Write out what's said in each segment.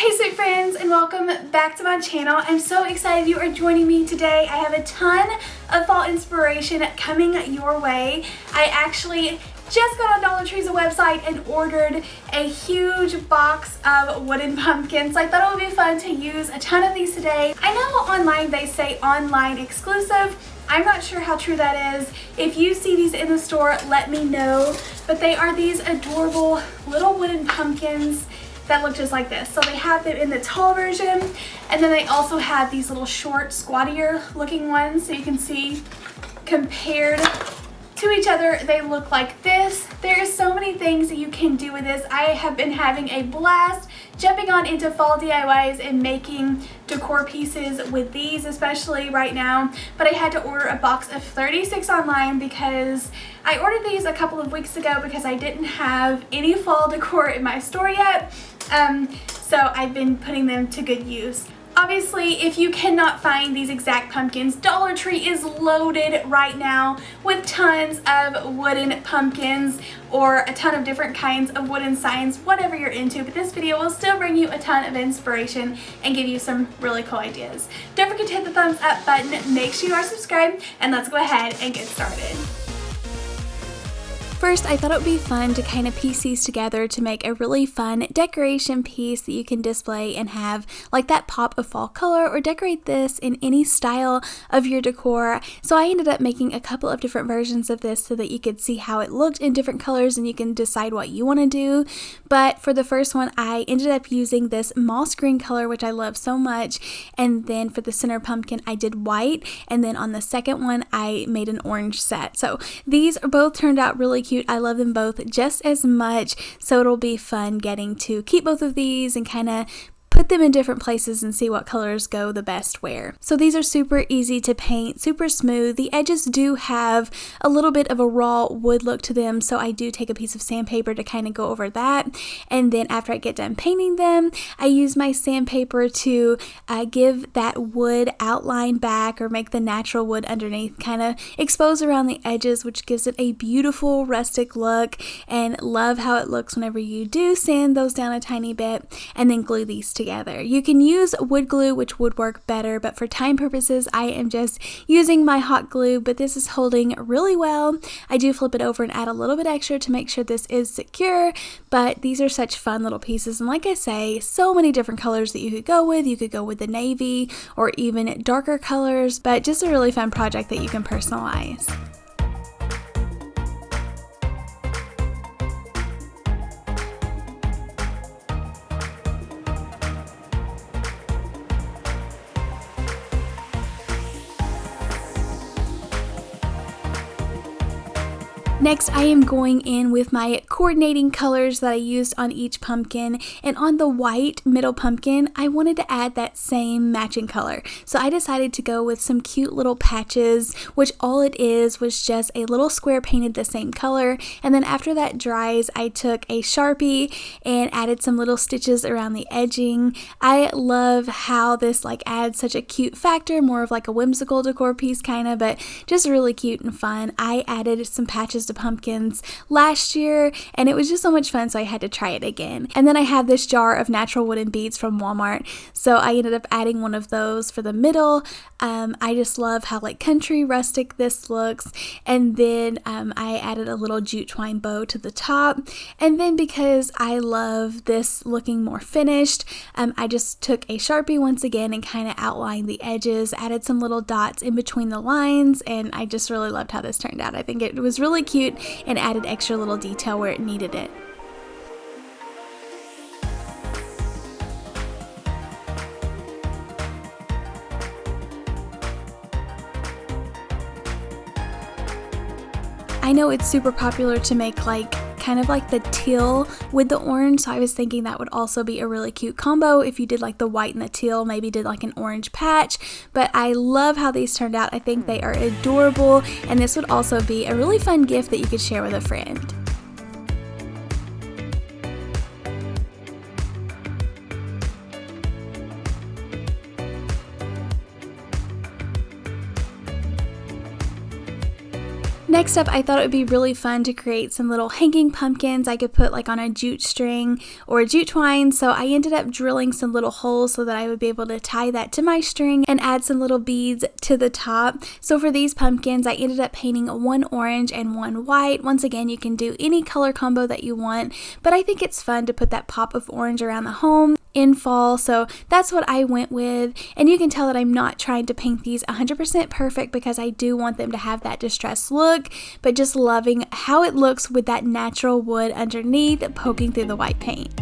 Hey sweet friends, and welcome back to my channel. I'm so excited you are joining me today. I have a ton of fall inspiration coming your way. I actually just got on Dollar Tree's website and ordered a huge box of wooden pumpkins. I thought it would be fun to use a ton of these today. I know online they say online exclusive. I'm not sure how true that is. If you see these in the store, let me know. But they are these adorable little wooden pumpkins that look just like this. So they have them in the tall version, and then they also have these little short, squattier looking ones. So you can see compared to each other, they look like this. There are so many things that you can do with this. I have been having a blast jumping on into fall DIYs and making decor pieces with these, especially right now. But I had to order a box of 36 online because I ordered these a couple of weeks ago because I didn't have any fall decor in my store yet. So I've been putting them to good use. Obviously, if you cannot find these exact pumpkins, Dollar Tree is loaded right now with tons of wooden pumpkins or a ton of different kinds of wooden signs, whatever you're into. But this video will still bring you a ton of inspiration and give you some really cool ideas. Don't forget to hit the thumbs up button, make sure you are subscribed, and let's go ahead and get started. First, I thought it would be fun to kind of piece these together to make a really fun decoration piece that you can display and have like that pop of fall color, or decorate this in any style of your decor. So I ended up making a couple of different versions of this so that you could see how it looked in different colors and you can decide what you want to do. But for the first one, I ended up using this moss green color, which I love so much. And then for the center pumpkin, I did white. And then on the second one, I made an orange set. So these both turned out really cute. I love them both just as much, so it'll be fun getting to keep both of these and kind of put them in different places and see what colors go the best where. So these are super easy to paint, super smooth. The edges do have a little bit of a raw wood look to them, so I do take a piece of sandpaper to kind of go over that. And then after I get done painting them, I use my sandpaper to give that wood outline back, or make the natural wood underneath kind of expose around the edges, which gives it a beautiful rustic look. And love how it looks whenever you do sand those down a tiny bit and then glue these together. You can use wood glue, which would work better, but for time purposes I am just using my hot glue. But this is holding really well. I do flip it over and add a little bit extra to make sure this is secure, but these are such fun little pieces, and like I say, so many different colors that you could go with. You could go with the navy or even darker colors, but just a really fun project that you can personalize. Next, I am going in with my coordinating colors that I used on each pumpkin, and on the white middle pumpkin, I wanted to add that same matching color. So I decided to go with some cute little patches, which all it is was just a little square painted the same color. And then after that dries, I took a Sharpie and added some little stitches around the edging. I love how this like adds such a cute factor, more of like a whimsical decor piece kind of, but just really cute and fun. I added some patches to pumpkins last year and it was just so much fun, so I had to try it again. And then I have this jar of natural wooden beads from Walmart, so I ended up adding one of those for the middle. I just love how like country rustic this looks. And then I added a little jute twine bow to the top, and then because I love this looking more finished, I just took a Sharpie once again and kind of outlined the edges, added some little dots in between the lines, and I just really loved how this turned out. I think it was really cute and added extra little detail where it needed it. I know it's super popular to make like kind of like the teal with the orange, so I was thinking that would also be a really cute combo if you did like the white and the teal, maybe did like an orange patch. But I love how these turned out. I think they are adorable, and this would also be a really fun gift that you could share with a friend. Next up, I thought it would be really fun to create some little hanging pumpkins I could put like on a jute string or a jute twine. So I ended up drilling some little holes so that I would be able to tie that to my string and add some little beads to the top. So for these pumpkins, I ended up painting one orange and one white. Once again, you can do any color combo that you want, but I think it's fun to put that pop of orange around the home in fall, so that's what I went with. And you can tell that I'm not trying to paint these 100% perfect because I do want them to have that distressed look, but just loving how it looks with that natural wood underneath poking through the white paint.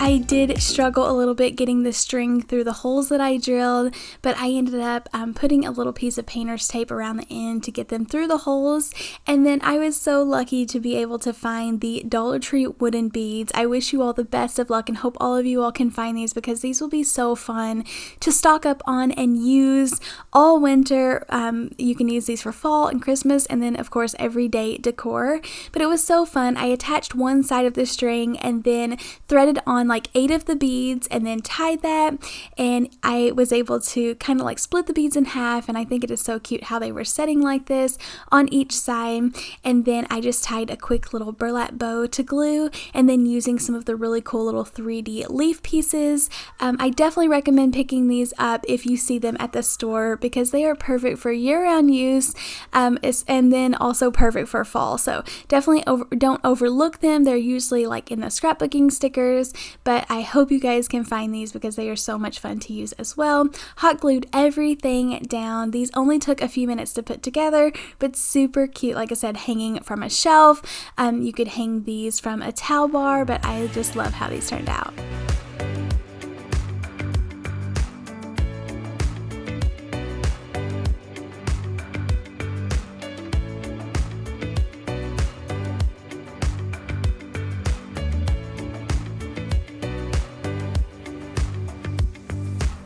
I did struggle a little bit getting the string through the holes that I drilled, but I ended up putting a little piece of painter's tape around the end to get them through the holes. And then I was so lucky to be able to find the Dollar Tree wooden beads. I wish you all the best of luck and hope all of you all can find these because these will be so fun to stock up on and use all winter. You can use these for fall and Christmas and then of course everyday decor. But it was so fun. I attached one side of the string and then threaded on like 8 of the beads and then tied that, and I was able to kind of like split the beads in half, and I think it is so cute how they were setting like this on each side. And then I just tied a quick little burlap bow to glue and then using some of the really cool little 3D leaf pieces. I definitely recommend picking these up if you see them at the store because they are perfect for year-round use, and then also perfect for fall, so definitely don't overlook them. They're usually like in the scrapbooking stickers, but I hope you guys can find these because they are so much fun to use as well. Hot glued everything down. These only took a few minutes to put together, but super cute. Like I said, hanging from a shelf. You could hang these from a towel bar, but I just love how these turned out.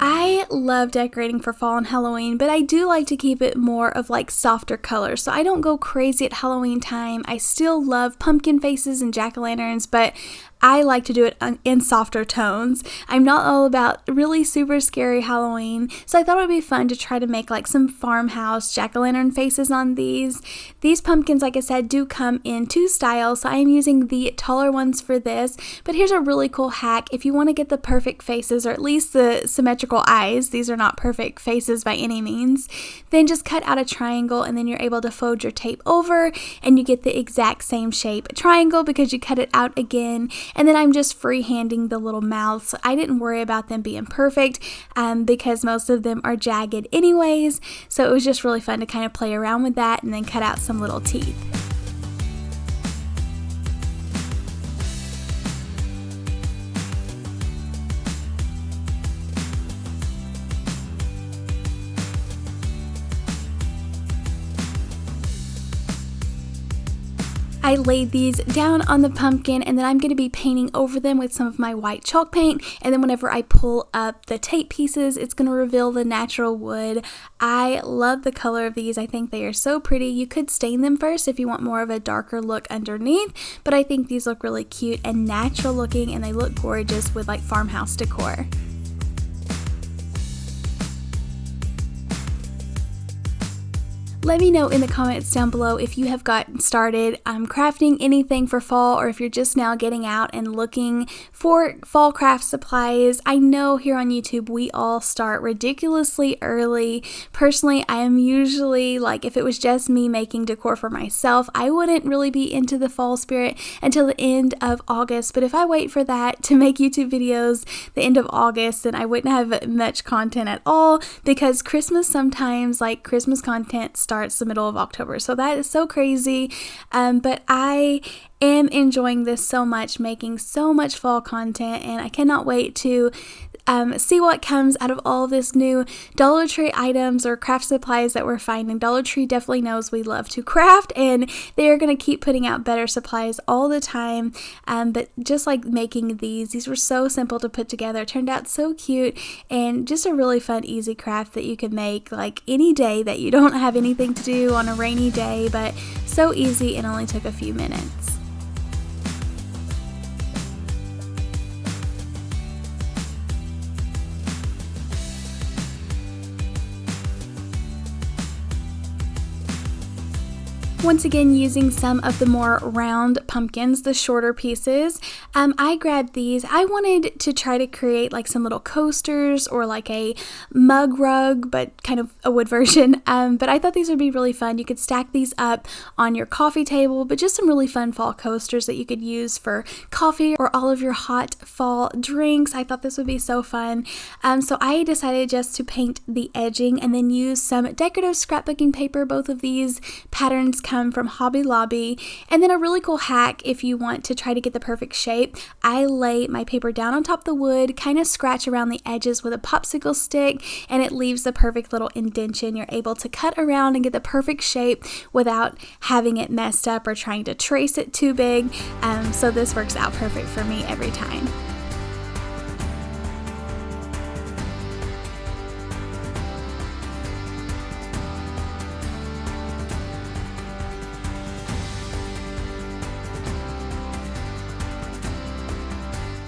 I love decorating for fall and Halloween, but I do like to keep it more of like softer colors. So I don't go crazy at Halloween time. I still love pumpkin faces and jack-o'-lanterns, but I like to do it in softer tones. I'm not all about really super scary Halloween, so I thought it would be fun to try to make like some farmhouse jack-o'-lantern faces on these. These pumpkins, like I said, do come in 2 styles, so I am using the taller ones for this, but here's a really cool hack. If you want to get the perfect faces, or at least the symmetrical eyes, these are not perfect faces by any means, then just cut out a triangle and then you're able to fold your tape over and you get the exact same shape triangle because you cut it out again. And then I'm just freehanding the little mouths. So I didn't worry about them being perfect because most of them are jagged anyways. So it was just really fun to kind of play around with that and then cut out some little teeth. I laid these down on the pumpkin and then I'm going to be painting over them with some of my white chalk paint, and then whenever I pull up the tape pieces it's going to reveal the natural wood. I love the color of these. I think they are so pretty. You could stain them first if you want more of a darker look underneath, but I think these look really cute and natural looking and they look gorgeous with like farmhouse decor. Let me know in the comments down below if you have gotten started crafting anything for fall, or if you're just now getting out and looking for fall craft supplies. I know here on YouTube we all start ridiculously early. Personally, I am usually like, if it was just me making decor for myself, I wouldn't really be into the fall spirit until the end of August. But if I wait for that to make YouTube videos the end of August, then I wouldn't have much content at all, because Christmas sometimes, like Christmas content starts the middle of October, so that is so crazy. But I am enjoying this so much, making so much fall content, and I cannot wait to see what comes out of all this new Dollar Tree items or craft supplies that we're finding. Dollar Tree definitely knows we love to craft, and they are going to keep putting out better supplies all the time. But just like making these were so simple to put together, turned out so cute, and just a really fun, easy craft that you can make like any day that you don't have anything to do on a rainy day, but so easy and only took a few minutes. Once again, using some of the more round pumpkins, the shorter pieces, I grabbed these. I wanted to try to create like some little coasters or like a mug rug, but kind of a wood version. But I thought these would be really fun. You could stack these up on your coffee table, but just some really fun fall coasters that you could use for coffee or all of your hot fall drinks. I thought this would be so fun. So I decided just to paint the edging and then use some decorative scrapbooking paper. Both of these patterns come from Hobby Lobby. And then a really cool hack if you want to try to get the perfect shape, I lay my paper down on top of the wood, kind of scratch around the edges with a popsicle stick, and it leaves the perfect little indentation. You're able to cut around and get the perfect shape without having it messed up or trying to trace it too big. So this works out perfect for me every time.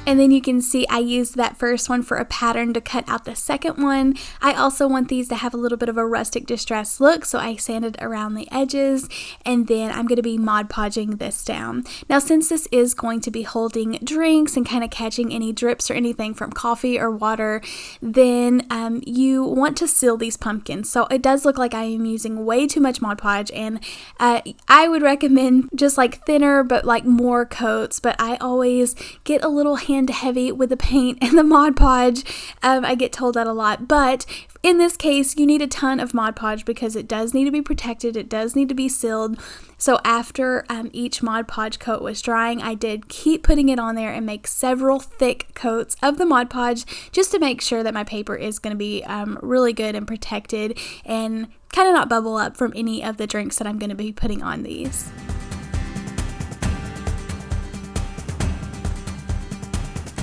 And then you can see I used that first one for a pattern to cut out the second one. I also want these to have a little bit of a rustic distressed look, so I sanded around the edges, and then I'm going to be Mod Podging this down. Now, since this is going to be holding drinks and kind of catching any drips or anything from coffee or water, then you want to seal these pumpkins. So it does look like I am using way too much Mod Podge, and I would recommend just like thinner but like more coats, but I always get a little hand heavy with the paint and the Mod Podge. I get told that a lot, but in this case you need a ton of Mod Podge because it does need to be protected, it does need to be sealed. So after each Mod Podge coat was drying, I did keep putting it on there and make several thick coats of the Mod Podge just to make sure that my paper is going to be really good and protected and kind of not bubble up from any of the drinks that I'm going to be putting on these.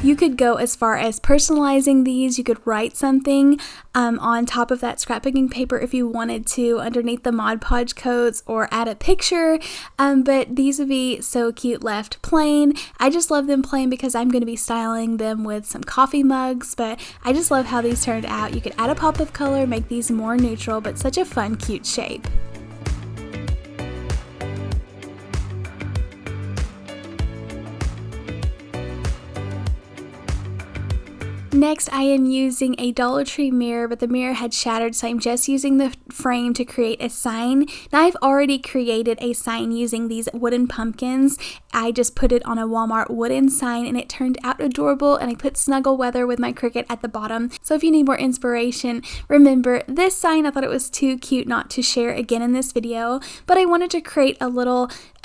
You could go as far as personalizing these. You could write something on top of that scrapbooking paper if you wanted to underneath the Mod Podge coats, or add a picture, but these would be so cute left plain. I just love them plain because I'm going to be styling them with some coffee mugs, but I just love how these turned out. You could add a pop of color, make these more neutral, but such a fun, cute shape. Next, I am using a Dollar Tree mirror, but the mirror had shattered, so I'm just using the frame to create a sign. Now, I've already created a sign using these wooden pumpkins. I just put it on a Walmart wooden sign, and it turned out adorable, and I put Snuggle Weather with my cricket at the bottom. So if you need more inspiration, remember this sign. I thought it was too cute not to share again in this video, but I wanted to create a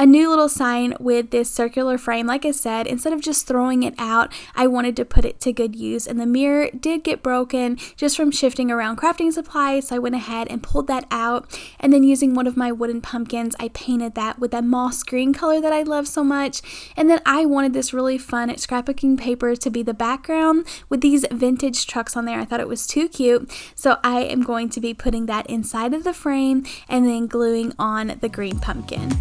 new little sign with this circular frame. Like I said, instead of just throwing it out, I wanted to put it to good use, and the mirror did get broken just from shifting around crafting supplies, so I went ahead and pulled that out, and then using one of my wooden pumpkins, I painted that with that moss green color that I love so much. And then I wanted this really fun scrapbooking paper to be the background with these vintage trucks on there. I thought it was too cute, so I am going to be putting that inside of the frame and then gluing on the green pumpkin.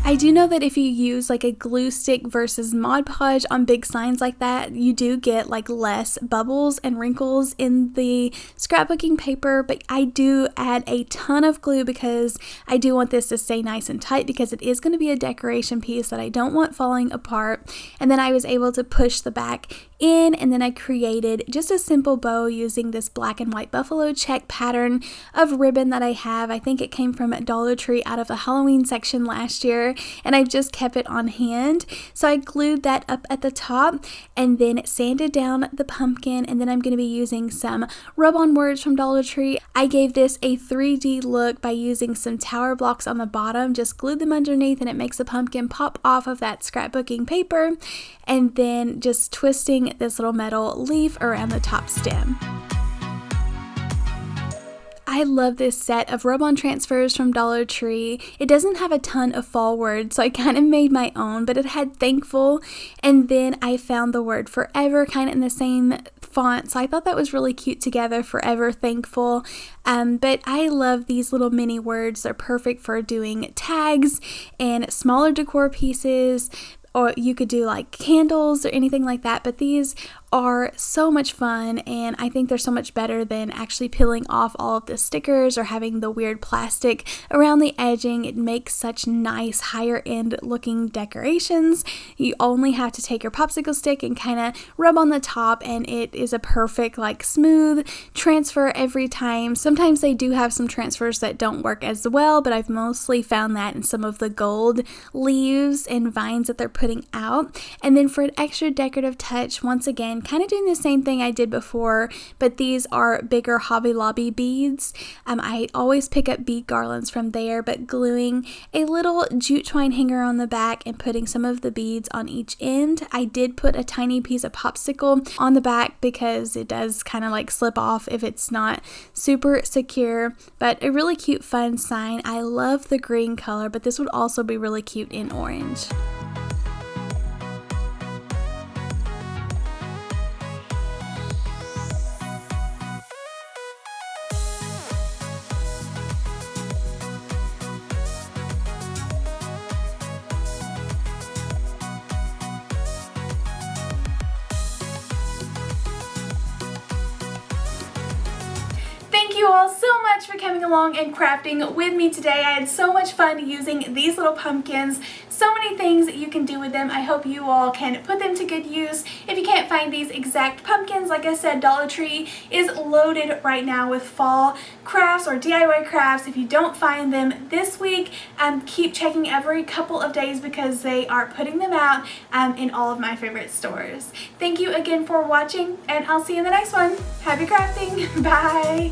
I do know that if you use like a glue stick versus Mod Podge on big signs like that, you do get like less bubbles and wrinkles in the scrapbooking paper, but I do add a ton of glue because I do want this to stay nice and tight, because it is going to be a decoration piece that I don't want falling apart. And then I was able to push the back in, and then I created just a simple bow using this black and white buffalo check pattern of ribbon that I have. I think it came from Dollar Tree out of the Halloween section last year, and I've just kept it on hand. So I glued that up at the top and then sanded down the pumpkin, and then I'm going to be using some rub-on words from Dollar Tree. I gave this a 3D look by using some tower blocks on the bottom, just glued them underneath, and it makes the pumpkin pop off of that scrapbooking paper, and then just twisting this little metal leaf around the top stem. I love this set of rub-on transfers from Dollar Tree. It doesn't have a ton of fall words, so I kind of made my own, but it had thankful, and then I found the word forever kind of in the same font, so I thought that was really cute together, forever, thankful. But I love these little mini words. They're perfect for doing tags and smaller decor pieces, or you could do like candles or anything like that, but these are so much fun, and I think they're so much better than actually peeling off all of the stickers or having the weird plastic around the edging. It makes such nice higher end looking decorations. You only have to take your popsicle stick and kind of rub on the top, and it is a perfect like smooth transfer every time. Sometimes they do have some transfers that don't work as well, but I've mostly found that in some of the gold leaves and vines that they're putting out. And then for an extra decorative touch, once again, kind of doing the same thing I did before, but these are bigger Hobby Lobby beads. I always pick up bead garlands from there, but gluing a little jute twine hanger on the back and putting some of the beads on each end. I did put a tiny piece of popsicle on the back because it does kind of like slip off if it's not super secure, but a really cute fun sign. I love the green color, but this would also be really cute in orange. Thank you all so much for coming along and crafting with me today. I had so much fun using these little pumpkins. So many things that you can do with them. I hope you all can put them to good use. If you can't find these exact pumpkins, like I said, Dollar Tree is loaded right now with fall crafts or DIY crafts. If you don't find them this week, keep checking every couple of days because they are putting them out in all of my favorite stores. Thank you again for watching, and I'll see you in the next one. Happy crafting. Bye.